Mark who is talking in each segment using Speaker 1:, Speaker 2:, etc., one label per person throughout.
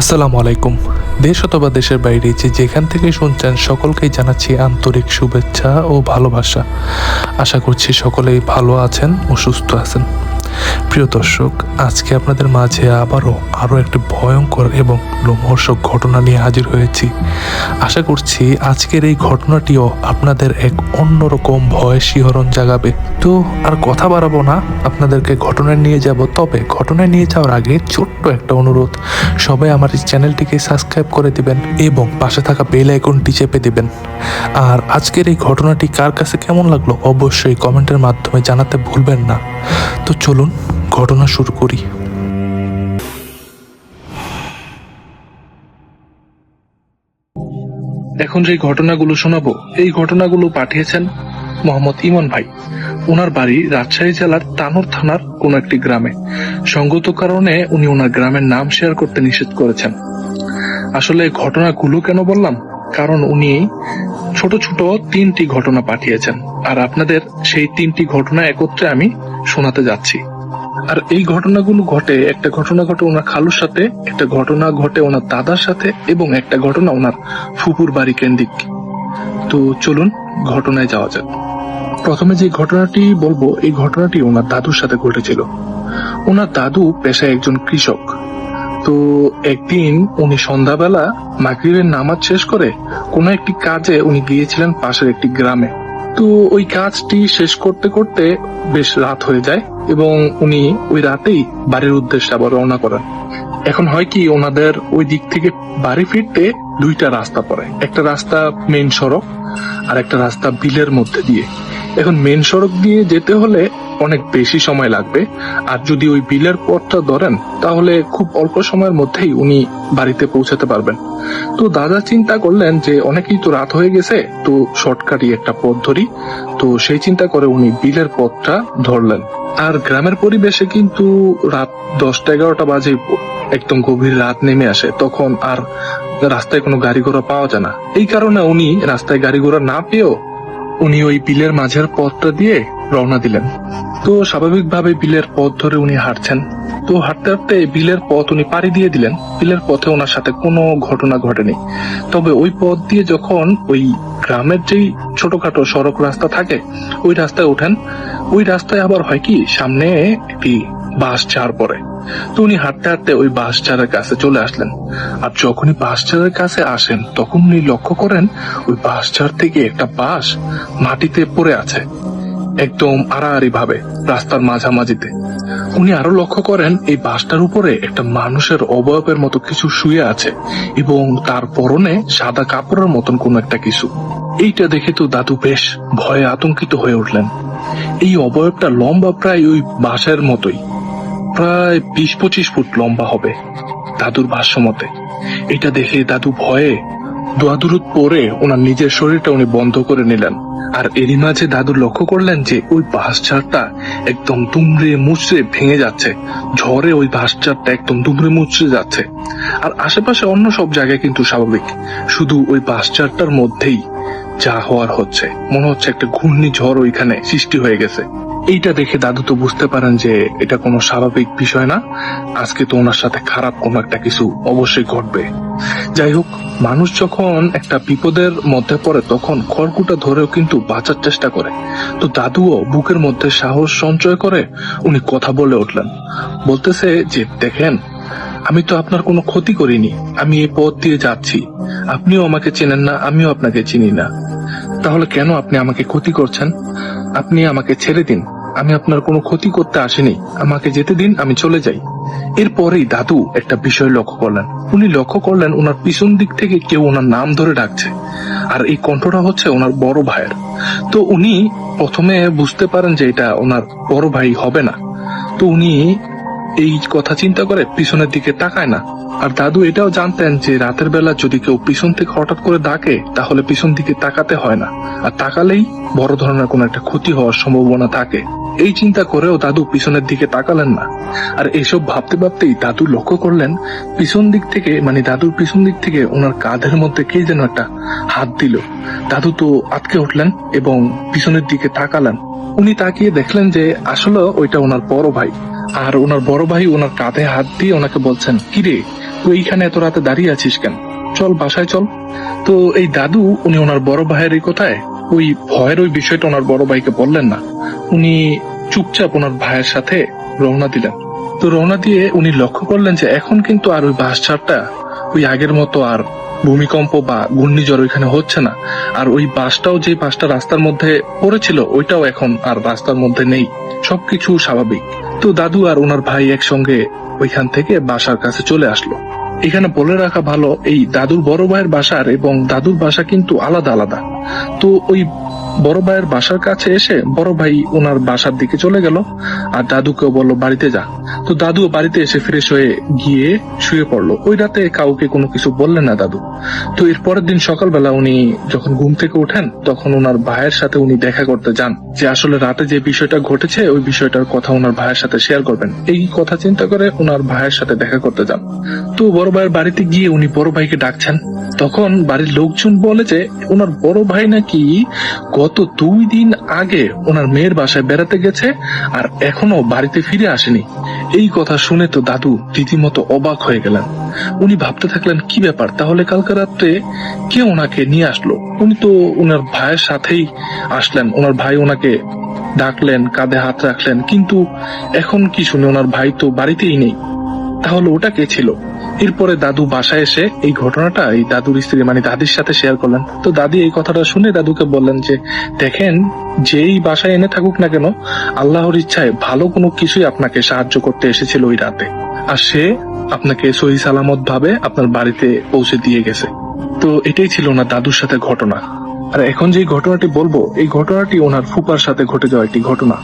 Speaker 1: আসসালামু আলাইকুম। দেশ অথবা দেশের বাইরে যেখান থেকে শুনছেন সকলকেই জানাচ্ছি আন্তরিক শুভেচ্ছা ও ভালোবাসা। আশা করছি সকলেই ভালো আছেন ও সুস্থ আছেন। প্রিয় দর্শক, আজকে আপনাদের মাঝে আরও একটি ভয়ঙ্কর এবং লোমহর্ষক ঘটনা নিয়ে হাজির হয়েছি। আশা করছি আজকের এই ঘটনাটিও আপনাদের এক অন্যরকম ভয় শিহরণ জাগাবে। তো আর কথা বাড়াবো না, আপনাদেরকে ঘটনায় নিয়ে যাব। তবে ঘটনায় নিয়ে যাওয়ার আগে ছোট্ট একটা অনুরোধ, সবাই আমার এই চ্যানেলটিকে সাবস্ক্রাইব করে দিবেন এবং পাশে থাকা বেল আইকনটি চেপে দিবেন। আর আজকের এই ঘটনাটি কার কাছে কেমন লাগলো অবশ্যই কমেন্টের মাধ্যমে জানাতে ভুলবেন না। তো চলুন ঘটনা শুরু করি। এখন যে ঘটনাগুলো শোনাবো, এই ঘটনাগুলো পাঠিয়েছেন মোহাম্মদ ইমন ভাই। ওনার বাড়ি রাজশাহী জেলার তানোর থানার কোন একটি গ্রামে। সঙ্গত কারণে উনি ওনার গ্রামের নাম শেয়ার করতে নিষেধ করেছেন। আসলে ঘটনাগুলো কেন বললাম, কারণ উনি ছোট ছোট 3টি ঘটনা পাঠিয়েছেন, আর আপনাদের সেই 3টি ঘটনা একত্রে আমি শোনাতে যাচ্ছি। আর এই ঘটনাগুলো একটা ঘটনা ঘটে ওনার খালুর সাথে, একটা ঘটনা ঘটে ওনার দাদার সাথে, এবং একটা ঘটনা ওনার ফুপুর বাড়ি কেন্দ্রিক। তো চলুন ঘটনায় যাওয়া যাক। প্রথমে যে ঘটনাটি বলবো, এই ঘটনাটি ওনার দাদুর সাথে ঘটেছিল। ওনার দাদু পেশায় একজন কৃষক। তো একদিন উনি সন্ধ্যাবেলা মাগরিবের নামাজ শেষ করে কোনো একটি কাজে উনি গিয়েছিলেন পাশের একটি গ্রামে। তো ওই কাজটি শেষ করতে করতে বেশ রাত হয়ে যায় এবং উনি ওই রাতেই বাড়ির উদ্দেশ্যে আবার রওনা করেন। এখন হয় কি, ওনাদের ওই দিক থেকে বাড়ি ফিরতে 2টা রাস্তা পড়ে। একটা রাস্তা মেইন সড়ক আর একটা রাস্তা বিলের মধ্যে দিয়ে। এখন মেইন সড়ক দিয়ে যেতে হলে অনেক বেশি সময় লাগবে, আর যদি ওই বিলের পথটা ধরেন তাহলে খুব অল্প সময়ের মধ্যেই উনি বাড়িতে পৌঁছাতে পারবেন। তো দাদা চিন্তা করলেন যে অনেকেই তো রাত হয়ে গেছে, তো শর্টকাটই একটা পথ ধরি। তো সেই চিন্তা করে উনি বিলের পথটা ধরলেন। আর গ্রামের পরিবেশে কিন্তু রাত 10টা-11টা বাজে, একদম গভীর রাত নেমে আসে, তখন আর রাস্তায় কোনো গাড়ি ঘোড়া পাওয়া যায় না। এই কারণে উনি রাস্তায় গাড়ি ঘোড়া না পেয়েও উনি ওই বিলের মাঝের পথটা দিয়ে রওনা দিলেন। তো স্বাভাবিকভাবে বিলের পথ ধরে উনি হাঁটছেন। তো হাঁটতে হাঁটতে বিলের পথ উনি পাড়ি দিয়ে দিলেন। বিলের পথে ওনার সাথে কোনো ঘটনা ঘটেনি। তবে ওই পথ দিয়ে যখন ওই গ্রামের যেই ছোটখাটো সড়ক রাস্তা থাকে, ওই রাস্তায় ওঠেন, ওই রাস্তায় আবার হয় কি, সামনে একটি বাঁশ ঝাড় পড়ে। তো উনি হাঁটতে হাঁটতে ওই বাঁশ ঝাড়ের কাছে চলে আসলেন। আর যখনই বাঁশ ঝাড়ের কাছে আসেন, তখন উনি লক্ষ্য করেন ওই বাঁশ ঝাড় থেকে একটা বাঁশ মাটিতে পড়ে আছে, একদম আড়াআড়ি ভাবে রাস্তার মাঝামাঝিতে। উনি আরো লক্ষ্য করেন এই বাঁশটার উপরে একটা মানুষের অবয়বের মতো কিছু শুয়ে আছে, এবং তার পরনে সাদা কাপড়ের মতন কোন একটা কিছু। এইটা দেখে তো দাদু বেশ ভয়ে আতঙ্কিত হয়ে উঠলেন। এই অবয়বটা লম্বা প্রায় ওই বাঁশের মতোই, প্রায় 20-25 ফুট লম্বা হবে দাদুর ভাষ্য মতে। এটা দেখে দাদু ভয়ে দোয়াদুরুদ পরে ওনার নিজের শরীরটা উনি বন্ধ করে নিলেন। আর এরই মাঝে দাদু লক্ষ্য করলেন যে ওই বাঁশঝাড়টা একদম দুমড়ে মুচড়ে ভেঙে যাচ্ছে। ঝড়ে ওই বাঁশঝাড়টা একদম দুমড়ে মুচড়ে যাচ্ছে। আর আশেপাশে অন্য সব জায়গায় কিন্তু স্বাভাবিক, শুধু ওই বাঁশঝাড়টার মধ্যেই যা হওয়ার হচ্ছে, মনে হচ্ছে একটা ঘূর্ণিঝড় ওইখানে সৃষ্টি হয়ে গেছে। এইটা দেখে দাদু তো বুঝতে পারেন যে এটা কোনো স্বাভাবিক বিষয় না, আজকে তো ওনার সাথে খারাপ কোনো একটা কিছু অবশ্যই ঘটবে। যাই হোক, মানুষ যখন একটা বিপদের মধ্যে পড়ে তখন খড়কুটা ধরেও কিন্তু বাঁচার চেষ্টা করে। তো দাদুও বুকের মধ্যে সাহস সঞ্চয় করে উনি কথা বলে উঠলেন। বলতেছে যে, দেখেন, আমি তো আপনার কোনো ক্ষতি করিনি, আমি এই পথ দিয়ে যাচ্ছি, আপনিও আমাকে চেনেন না, আমিও আপনাকে চিনি না, তাহলে কেন আপনি আমাকে ক্ষতি করছেন? আপনি আমাকে ছেড়ে দিন, আমি আপনার কোনো ক্ষতি করতে আসিনি, আমাকে যেতে দিন, আমি চলে যাই। এরপরেই দাদু একটা বিষয় লক্ষ্য করলেন। উনি লক্ষ্য করলেন ওনার পিছন দিক থেকে কেউ ওনার নাম ধরে ডাকছে, আর এই কণ্ঠটা হচ্ছে ওনার বড় ভাইয়ের। তো উনি প্রথমে বুঝতে পারেন যে এটা ওনার বড় ভাই হবে না। তো উনি এই কথা চিন্তা করে পিছনের দিকে তাকায় না। আর দাদু এটাও জানতেন যে রাতের বেলা যদি কেউ পিছন থেকে হঠাৎ করে ডাকে তাহলে পিছন দিকে তাকাতে হয় না, আর তাকালেই বড় ধরনের কোনো একটা ক্ষতি হওয়ার সম্ভাবনা থাকে। এই চিন্তা করেও দাদু পিছনের দিকে তাকালেন না। আর এসব ভাবতে ভাবতেই দাদু লক্ষ্য করলেন পিছন দিক থেকে, মানে দাদুর পিছন দিক থেকে ওনার কাঁধের মধ্যে কে যেন একটা হাত দিল। দাদু তো আটকে উঠলেন এবং পিছনের দিকে তাকালেন। উনি তাকিয়ে দেখলেন যে আসলে ওইটা ওনার বড় ভাই। আর ওনার বড় ভাই ওনার কাঁধে হাত দিয়ে ওনাকে বলছেন, কিরে তুই এইখানে এত রাতে দাঁড়িয়ে আছিস কেন? চল বাসায় চল। তো এই দাদু উনি ওনার বড় ভাইয়ের এই কথায় ওই ভয়ের ওই বিষয়টা ওনার বড় ভাইকে বললেন না। উনি চুপচাপ ওনার ভাইয়ের সাথে রওনা দিলেন। তো রওনা দিয়ে উনি লক্ষ্য করলেন যে এখন কিন্তু আর ওই বাসটা ওই আগের মতো আর ভূমিকম্প বা ঘূর্ণিঝড় ওইখানে হচ্ছে না। আর ওই বাসটাও যে বাসটা রাস্তার মধ্যে পড়েছিল ওইটাও এখন আর রাস্তার মধ্যে নেই, সবকিছু স্বাভাবিক। তো দাদু আর ওনার ভাই একসঙ্গে ওইখান থেকে বাসার কাছে চলে আসলো। এখানে বলে রাখা ভালো, এই দাদুর বড় ভাইয়ের বাসার এবং দাদুর বাসা কিন্তু আলাদা আলাদা। তো ওই বড় ভাইয়ের বাসার কাছে এসে বড় ভাই ওনার বাসার দিকে চলে গেল আর দাদুকেও বললো বাড়িতে যা। তো দাদুও বাড়িতে এসে ফ্রেশ হয়ে গিয়ে শুয়ে পড়লো। ওই রাতে কাউকে কোনো কিছু বললেন না দাদু। তো এর পরের দিন সকালবেলা উনি যখন ঘুম থেকে ওঠেন তখন ওনার ভাইয়ের সাথে উনি দেখা করতে যান, যে আসলে রাতে যে বিষয়টা ঘটেছে ওই বিষয়টার কথা ওনার ভাইয়ের সাথে শেয়ার করবেন। এই কথা চিন্তা করে ওনার ভাইয়ের সাথে দেখা করতে যান। তো বড় ভাইয়ের বাড়িতে গিয়ে উনি বড় ভাইকে ডাকছেন। তখন বাড়ির লোকজন বলে যে ওনার বড় ভাই নাকি গত 2 দিন আগে ওনার মেয়ের বাসায় বেড়াতে গেছে আর এখনো বাড়িতে ফিরে আসেনি। এই কথা শুনে তো দাদু রীতিমতো অবাক হয়ে গেলেন। উনি ভাবতে থাকলেন কি ব্যাপার, তাহলে কালকে রাত্রে কে ওনাকে নিয়ে আসলো? উনি তো ওনার ভাইয়ের সাথেই আসলেন, ওনার ভাই ওনাকে ডাকলেন, কাঁধে হাত রাখলেন, কিন্তু এখন কি শুনে ওনার ভাই তো বাড়িতেই নেই। তাহলে ওটা কে ছিল? এরপরে দাদু বাসায় এসে এই ঘটনাটা এই দাদুর স্ত্রী মানে দাদির সাথে শেয়ার করলেন। তো দাদি এই কথাটা শুনে দাদুকে বললেন যে দেখেন, যেই বাসায় এনে থাকুক না কেন, আল্লাহর ইচ্ছায় ভালো কোনো কিছুই আপনাকে সাহায্য করতে এসেছিল ওই রাতে, আর সে আপনাকে সহি সালামত ভাবে আপনার বাড়িতে পৌঁছে দিয়ে গেছে। তো এটাই ছিল ওনার দাদুর সাথে ঘটনা। আর এখন যে ঘটনাটি বলবো এই ঘটনাটি ওনার ফুপার সাথে ঘটে যাওয়া একটি ঘটনা।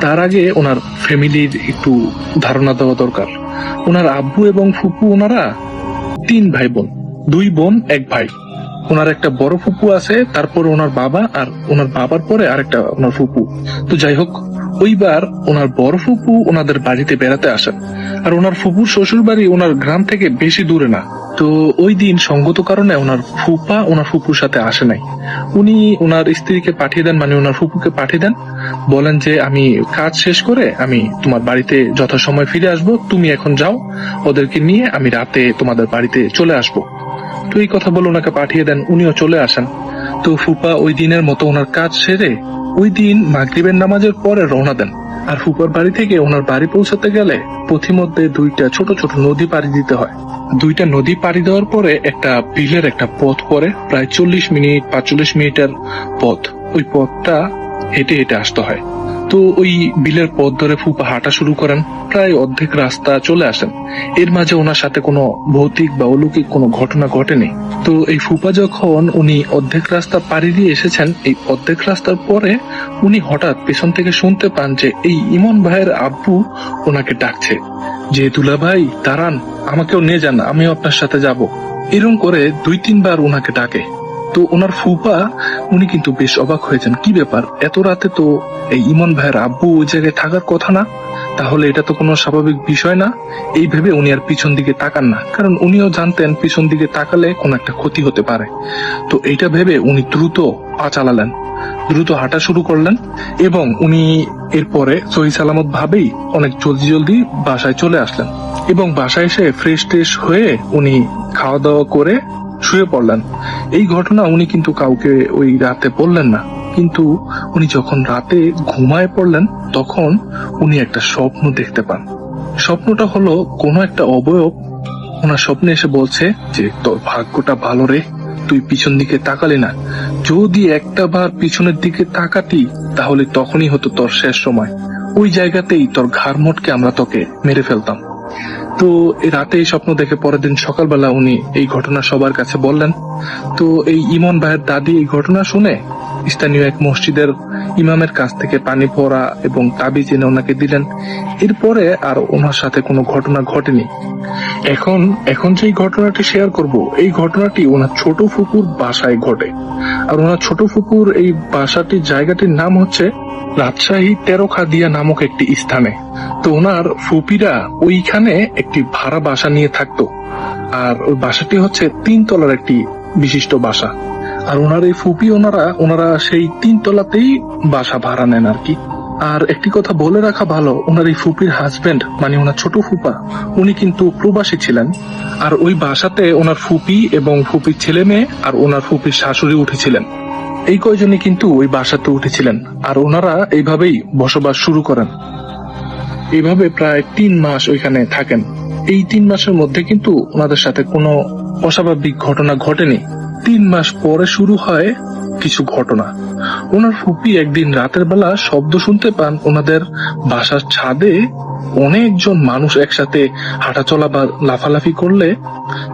Speaker 1: তার আগে ওনার ফ্যামিলির একটু ধারণা দেওয়া দরকার। ওনার আব্বু এবং ফুপু ওনারা 3 ভাই বোন, 2 বোন 1 ভাই। ওনার একটা বড় ফুপু আছে, তারপর ওনার বাবা, আর ওনার বাবার পরে আরেকটা ওনার ফুপু। তো যাই হোক, ওইবার ওনার বড় ফুপু ওনাদের বাড়িতে বেড়াতে আসেন। আর ওনার ফুপুর শ্বশুর বাড়ি ওনার গ্রাম থেকে বেশি দূরে না। তো ওই দিন সঙ্গত কারণে ওনার ফুপা ওনার ফুপুর সাথে আসে নাই। উনি ওনার স্ত্রীকে পাঠিয়ে দেন, মানে ওনার ফুপুকে পাঠিয়ে দেন, বলেন যে আমি কাজ শেষ করে আমি তোমার বাড়িতে যথাসময় ফিরে আসব, তুমি এখন যাও, ওদেরকে নিয়ে আমি রাতে তোমাদের বাড়িতে চলে আসব। তো এই কথা বলে ওনাকে পাঠিয়ে দেন, উনিও চলে আসেন। তো ফুপা ওই দিনের মতো ওনার কাজ সেরে ওই দিন মাগরিবের নামাজের পরে রওনা দেন। আর ফুপার বাড়ি থেকে ওনার বাড়ি পৌঁছাতে গেলে পথিমধ্যে 2টা ছোট ছোট নদী পাড়ি দিতে হয়। 2টা নদী পাড়ি দেওয়ার পরে একটা বিলের একটা পথ পড়ে, প্রায় 40-45 মিনিটের পথ। ওই পথটা হেঁটে হেঁটে আসতে হয়। তো ওই বিলের পথ ধরে ফুপা হাঁটা শুরু করেন, প্রায় অর্ধেক রাস্তা চলে আসেন। এর মাঝে ওনার সাথে কোনো ভৌতিক বা অলৌকিক কোনো ঘটনা ঘটেনি। তো এই ফুপা যখন উনি অর্ধেক রাস্তা পাড়ি দিয়ে এসেছেন, এই অর্ধেক রাস্তার পরে উনি হঠাৎ পেছন থেকে শুনতে পান যে এই ইমন ভাইয়ের আব্বু ওনাকে ডাকছে যে দুলা ভাই দাঁড়ান, আমাকেও নিয়ে যান, আমিও আপনার সাথে যাব। এরকম করে 2-3 বার ওনাকে ডাকে। তো ওনার ফুপা উনি কিন্তু বেশ অবাক হয়েছেন, কি ব্যাপার, এত রাতে তো এই ইমন ভাইয়ের আব্বু ওই জায়গায় থাকার কথা না, তাহলে এটা তো কোনো স্বাভাবিক বিষয় না। এই ভেবে উনি আর পিছন দিকে তাকান না, কারণ উনিও জানতেন পিছন দিকে তাকালে কোনো একটা ক্ষতি হতে পারে। তো এইটা ভেবে উনি দ্রুত পা চালালেন, দ্রুত হাঁটা শুরু করলেন এবং উনি এরপরে সহি সালামত ভাবেই অনেক জলদি জলদি বাসায় চলে আসলেন। এবং বাসায় এসে ফ্রেশ ট্রেশ হয়ে উনি খাওয়া দাওয়া করে শুয়ে পড়লেন। এই ঘটনা উনি কিন্তু কাউকে ওই রাতে বললেন না, কিন্তু উনি যখন রাতে ঘুমায় পড়লেন তখন উনি একটা স্বপ্ন দেখতে পান। স্বপ্নটা হলো কোনো একটা অবয়ব ওনার স্বপ্নে এসে বলছে যে তোর ভাগ্যটা ভালো রে, তুই পিছন দিকে তাকালি না, যদি একটা বার পিছনের দিকে তাকাতি তাহলে তখনই হতো তোর শেষ সময়, ওই জায়গাতেই তোর ঘাড় মোটকে আমরা তোকে মেরে ফেলতাম। তো এই রাতে এই স্বপ্ন দেখে পরের দিন সকালবেলা উনি এই ঘটনা সবার কাছে বললেন। তো এই ইমন ভাইয়ের দাদি এই ঘটনা শুনে স্থানীয় এক মসজিদের ইমামের কাছ থেকে পানি পড়া এবং তাবিজ এনে ওনাকে দিলেন। এরপরে আর ওনার সাথে কোনো ঘটনা ঘটেনি। এখন যে ঘটনাটি শেয়ার করব, এই ঘটনাটি ওনার ছোট ফুপুর বাসায় ঘটে। আর ওনার ছোট ফুপুর এই বাসাটির জায়গাটির নাম হচ্ছে রাজশাহী তেরোখাদিয়া নামক একটি স্থানে। তো ওনার ফুপিরা ওইখানে একটি ভাড়া বাসা নিয়ে থাকতো। আর ওই বাসাটি হচ্ছে 3 তলার একটি বিশিষ্ট বাসা। আর ওনার এই ফুপি ওনারা সেই 3 তলাতেই বাসা ভাড়া নেন আর কি। আর একটি কথা বলে রাখা ভালো, ওনার এই ফুপির হাজবেন্ড মানে ওনার ছোট ফুপা, উনি কিন্তু প্রবাসী ছিলেন। আর ওই বাসাতে ওনার ফুপি এবং ফুপির ছেলে মেয়ে আর ওনার ফুপির শাশুড়ি উঠেছিলেন। এই কয়জনই কিন্তু ওই বাসাতে উঠেছিলেন। আর ওনারা এইভাবেই বসবাস শুরু করেন। এইভাবে প্রায় 3 মাস ওইখানে থাকেন। এই 3 মাসের মধ্যে কিন্তু ওনাদের সাথে কোনো অস্বাভাবিক ঘটনা ঘটেনি। 3 মাস পরে শুরু হয় কিছু ঘটনা। ওনার ফুপি একদিন রাতের বেলা শব্দ শুনতে পান ওনাদের বাসার ছাদে। অনেকজন মানুষ একসাথে হাঁটাচলা বা লাফালাফি করলে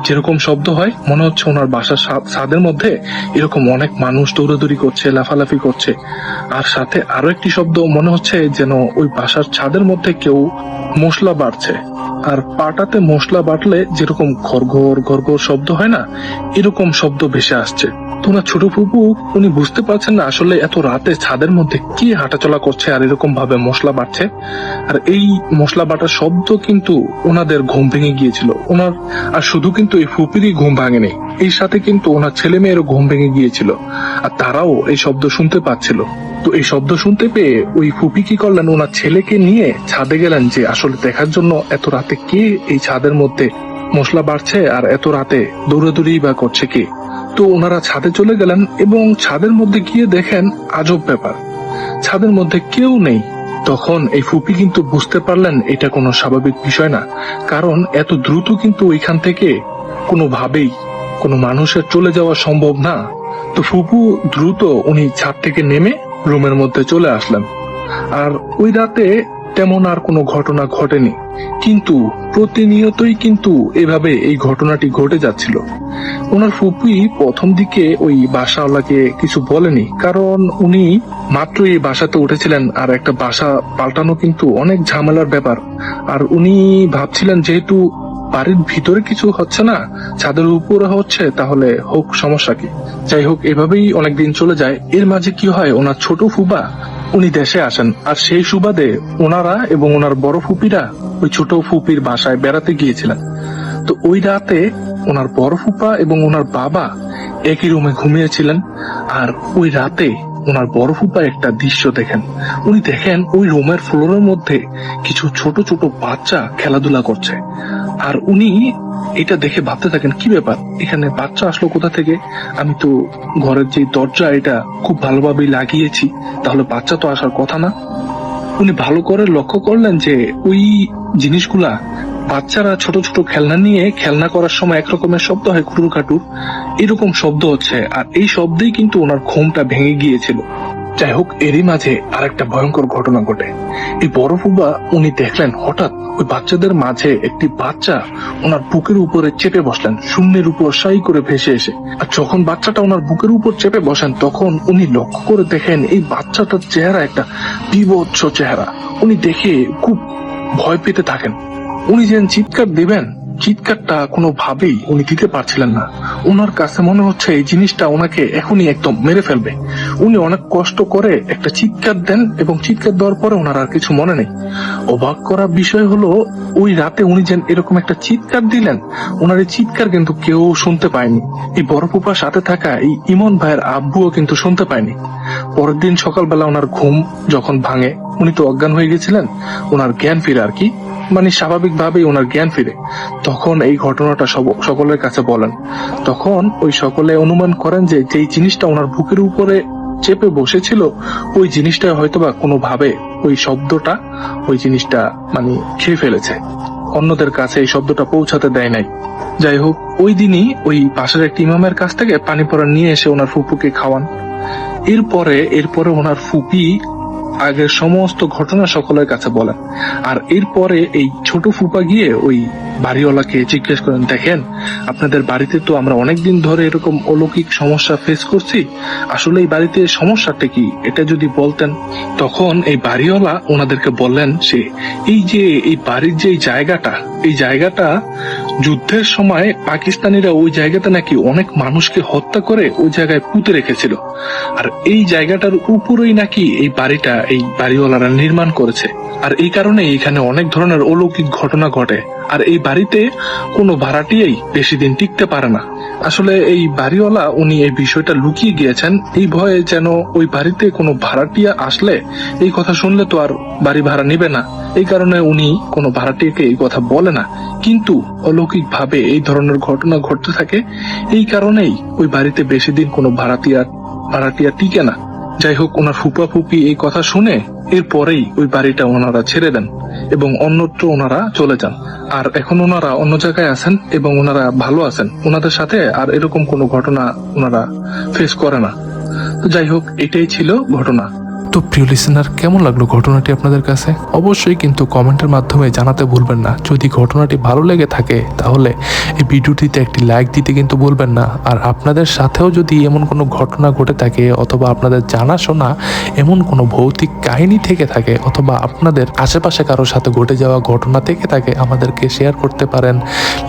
Speaker 1: যেরকম শব্দ হয়, মনে হচ্ছে ওনার বাসার ছাদের মধ্যে এরকম অনেক মানুষ দৌড়াদৌড়ি করছে, লাফালাফি করছে। আর সাথে আরো একটি শব্দ মনে হচ্ছে যেন ওই বাসার ছাদের মধ্যে কেউ মশলা বাড়ছে। আর পাটাতে মশলা বাটলে যেরকম ঘরঘর ঘরঘর শব্দ হয় না, এরকম শব্দ ভেসে আসছে। তোমার ছোট ফুপু উনি বুঝতে পারছেন না আসলে এত রাতে ছাদের মধ্যে কি হাঁটাচলা করছে আর এরকম ভাবে মশলা বাটছে। আর এই মশলা বাটার শব্দ কিন্তু ওনাদের ঘুম ভেঙে গিয়েছিল। ওনার আর শুধু কিন্তু এই ফুপিরই ঘুম ভাঙেনি, এই সাথে কিন্তু ওনার ছেলে মেয়েরও ঘুম ভেঙে গিয়েছিল। আর তারাও এই শব্দ শুনতে পাচ্ছিল। তো এই শব্দ শুনতে পেয়ে ওই ফুপি কি করলেন, ওনার ছেলেকে নিয়ে ছাদে গেলেন যে আসলে দেখার জন্য এত রাতে কে এই ছাদের মধ্যে মশলা বাড়ছে আর এত রাতে দৌড়াদৌড়ি বা করছে কে। তো ওনারা ছাদে চলে গেলেন এবং ছাদের মধ্যে গিয়ে দেখেন আজব ব্যাপার, ছাদের মধ্যে কেউ নেই। তখন এই ফুপি কিন্তু বুঝতে পারলেন এটা কোনো স্বাভাবিক বিষয় না, কারণ এত দ্রুত কিন্তু ওইখান থেকে কোনোভাবেই কোনো মানুষের চলে যাওয়া সম্ভব না। তো ফুপু দ্রুত উনি ছাদ থেকে নেমে রুমের মধ্যে চলে আসলেন। আর ওই রাতে তেমন আর কোনো ঘটনা ঘটেনি, কিন্তু প্রতিনিয়তই কিন্তু এভাবে এই ঘটনাটি ঘটে যাচ্ছিল। ওনার ফুপি প্রথম দিকে ওই বাসাওয়ালাকে কিছু বলেনি, কারণ উনি মাত্র এই বাসাতে উঠেছিলেন আর একটা বাসা পাল্টানো কিন্তু অনেক ঝামেলার ব্যাপার। আর উনি ভাবছিলেন যেহেতু বাড়ির ভিতরে কিছু হচ্ছে না, ছাদের উপরে হচ্ছে, তাহলে হোক, সমস্যা কি। যাই হোক, এভাবেই অনেকদিন চলে যায়। এর মাঝে কি হয়, ওনার ছোট ফুপা উনি দেশে আসেন। আর সেই সুবাদে ওনারা এবং ওনার বড় ফুপিরা ওই ছোট ফুপির বাসায় বেড়াতে গিয়েছিলেন। তো ওই রাতে ওনার বড় ফুপা এবং ওনার বাবা একই রুমে ঘুমিয়েছিলেন। আর ওই রাতে ওনার বড় ফুপা একটা দৃশ্য দেখেন। উনি দেখেন ওই রুমের ফ্লোরের মধ্যে কিছু ছোট ছোট বাচ্চা খেলাধুলা করছে। আর উনি এটা দেখে ভাবতে থাকেন, কি ব্যাপার, এখানে বাচ্চা আসলো কোথা থেকে? আমি তো ঘরের যে দরজা এটা খুব ভালোভাবে লাগিয়েছি, তাহলে বাচ্চা তো আসার কথা না। উনি ভালো করে লক্ষ্য করলেন যে ওই জিনিসগুলা বাচ্চারা ছোট ছোট খেলনা নিয়ে খেলনা করার সময় একরকমের শব্দ হয়, কুটুর কাটুর এরকম শব্দ হচ্ছে। আর এই শব্দেই কিন্তু ওনার ঘুমটা ভেঙে গিয়েছিল। যাই হোক, এরই মাঝে আর একটা ভয়ঙ্কর ঘটনা ঘটে। এই বড় ফুবা উনি দেখলেন হঠাৎ ওই বাচ্চাদের মাঝে একটি বাচ্চা ওনার বুকের উপরে চেপে বসলেন, শূন্যের উপর সাই করে ভেসে এসে। আর যখন বাচ্চাটা ওনার বুকের উপর চেপে বসেন, তখন উনি লক্ষ্য করে দেখেন এই বাচ্চাটার চেহারা একটা বিভৎস চেহারা। উনি দেখে খুব ভয় পেতে থাকেন। উনি যেন চিৎকার দিবেন, চিৎকারটা কোনোভাবেই উনি দিতে পারছিলেন না। ওনার কাছে মনে হচ্ছে এই জিনিসটা ওনাকে এখনই একদম মেরে ফেলবে। উনি অনেক কষ্ট করে একটা চিৎকার দেন এবং চিৎকার দেওয়ার পরে ওনার আর কিছু মনে নেই। অবাক করা বিষয় হলো, ওই রাতে উনি যেন এরকম একটা চিৎকার দিলেন, ওনার এই চিৎকার কিন্তু কেউ শুনতে পায়নি। এই বড় ফুপার সাথে থাকা এই ইমন ভাইয়ের আব্বুও কিন্তু শুনতে পায়নি। পরের দিন সকালবেলা ওনার ঘুম যখন ভাঙে, উনি তো অজ্ঞান হয়ে গেছিলেন, ওনার জ্ঞান ফিরে আর কি, মানে স্বাভাবিকভাবেই ওনার জ্ঞান ফিরে। তখন এই ঘটনাটা সকলের কাছে বলেন। তখন ওই সকলে অনুমান করেন যে যেই জিনিসটা ওনার বুকের উপরে চেপে বসেছিল, ওই জিনিসটা হয়তোবা কোনোভাবে ওই শব্দটা, ওই জিনিসটা মানে খেয়ে ফেলেছে, অন্যদের কাছে এই শব্দটা পৌঁছাতে দেয় নাই। যাই হোক, ওই দিনই ওই পাশের একটি ইমামের কাছ থেকে পানি পড়া নিয়ে এসে ওনার ফুপুকে খাওয়ান। এরপরে ওনার ফুপি আগের সমস্ত ঘটনা সকলের কাছে বলেন। আর এরপরে এই ছোট ফুপা গিয়ে ওই বাড়িওয়ালাকে জিজ্ঞেস করেন, দেখেন, আপনাদের বাড়িতে তো আমরা অনেকদিন ধরে এরকম অলৌকিক সমস্যা ফেস করছি, আসলে এই বাড়িতে সমস্যাটা কি, এটা যদি বলতেন। তখন এই বাড়িওয়ালা ওনাদেরকে বললেন সে এই যে এই বাড়ির যে এই জায়গাটা যুদ্ধের সময় পাকিস্তানিরা ওই জায়গাতে নাকি অনেক মানুষকে হত্যা করে ওই জায়গায় পুঁতে রেখেছিল। আর এই জায়গাটার উপরেই নাকি এই বাড়িটা এই বাড়িওয়ালারা নির্মাণ করেছে। আর এই কারণে এখানে অনেক ধরনের অলৌকিক ঘটনা ঘটে। আর এই বাড়িতে কোনো ভাড়াটিয়াই বেশি দিন টিকতে পারে না। আসলে এই বাড়িওয়ালা উনি এই বিষয়টা লুকিয়ে গিয়েছেন এই ভয়ে, যেন ওই বাড়িতে কোনো ভাড়াটিয়া আসলে এই কথা শুনলে তো আর বাড়ি ভাড়া নিবে না। এই কারণে উনি কোনো ভাড়াটিয়াকে এই কথা বলে না। কিন্তু অলৌকিক ভাবে এই ধরনের ঘটনা ঘটতে থাকে, এই কারণেই ওই বাড়িতে বেশি দিন কোনো ভাড়াটিয়া টিকে না। যাই হোক, ওনার ফুপা ফুপি এই কথা শুনে এরপরেই ওই বাড়িটা ওনারা ছেড়ে দেন এবং অন্যত্র ওনারা চলে যান। আর এখন ওনারা অন্য জায়গায় আছেন এবং ওনারা ভালো আছেন। ওনাদের সাথে আর এরকম কোনো ঘটনা ওনারা ফেস করে না। তো যাই হোক, এটাই ছিল ঘটনা।
Speaker 2: তো প্রিয় লিসেনার, কেমন লাগলো ঘটনাটি আপনাদের কাছে? অবশ্যই কিন্তু কমেন্টের মাধ্যমে জানাতে ভুলবেন না। যদি ঘটনাটি ভালো লেগে থাকে তাহলে এই ভিডিওটিতে একটি লাইক দিতে কিন্তু ভুলবেন না। আর আপনাদের সাথেও যদি এমন কোনো ঘটনা ঘটে থাকে, অথবা আপনাদের জানাশোনা এমন কোনো ভৌতিক কাহিনী থেকে থাকে, অথবা আপনাদের আশেপাশে কারোর সাথে ঘটে যাওয়া ঘটনা থেকে থাকে, আমাদেরকে শেয়ার করতে পারেন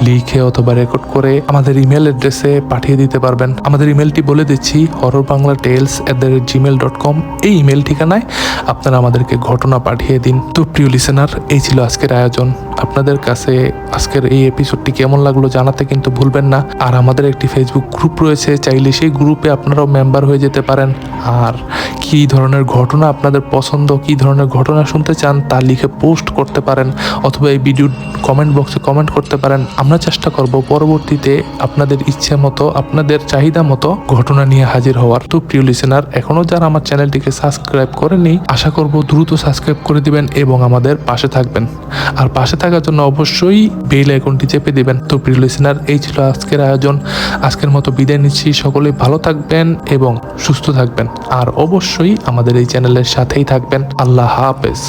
Speaker 2: লিখে অথবা রেকর্ড করে আমাদের ইমেল অ্যাড্রেসে পাঠিয়ে দিতে পারবেন। আমাদের ইমেলটি বলে দিচ্ছি, horrorbanglatales@gmail.com। এই ইমেল ঠিকানায় আপনারা আমাদেরকে ঘটনা পাঠিয়ে দিন। তো প্রিয় লিসেনার, এই ছিল আজকের আয়োজন। আপনাদের কাছে আজকের এই এপিসোডটি কেমন লাগলো জানাতে কিন্তু ভুলবেন না। আর আমাদের একটি ফেসবুক গ্রুপ রয়েছে, চাইলে সেই গ্রুপে আপনারাও মেম্বার হয়ে যেতে পারেন। আর কি ধরনের ঘটনা আপনাদের পছন্দ, কি ধরনের ঘটনা শুনতে চান তা লিখে পোস্ট করতে পারেন, অথবা এই ভিডিওর কমেন্ট বক্সে কমেন্ট করতে পারেন। আমরা চেষ্টা করব পরবর্তীতে আপনাদের ইচ্ছে মতো, আপনাদের চাহিদা মতো ঘটনা নিয়ে হাজির হওয়ার। তো প্রিয় লিসেনার, এখনো যারা আমার চ্যানেলটিকে সাবস্ক্রাইব করেননি, আশা করব দ্রুত সাবস্ক্রাইব করে দিবেন এবং আমাদের পাশে থাকবেন। আর পাশে থাকার জন্য অবশ্যই বেল আইকনটি চেপে দিবেন। তো প্রিয় লিসেনার, এই ছিল আজকের আয়োজন। আজকের মতো বিদায় নিচ্ছি। সকলেই ভালো থাকবেন এবং সুস্থ থাকবেন। আর অবশ্যই আমাদের এই চ্যানেলের সাথেই থাকবেন। আল্লাহ হাফেজ।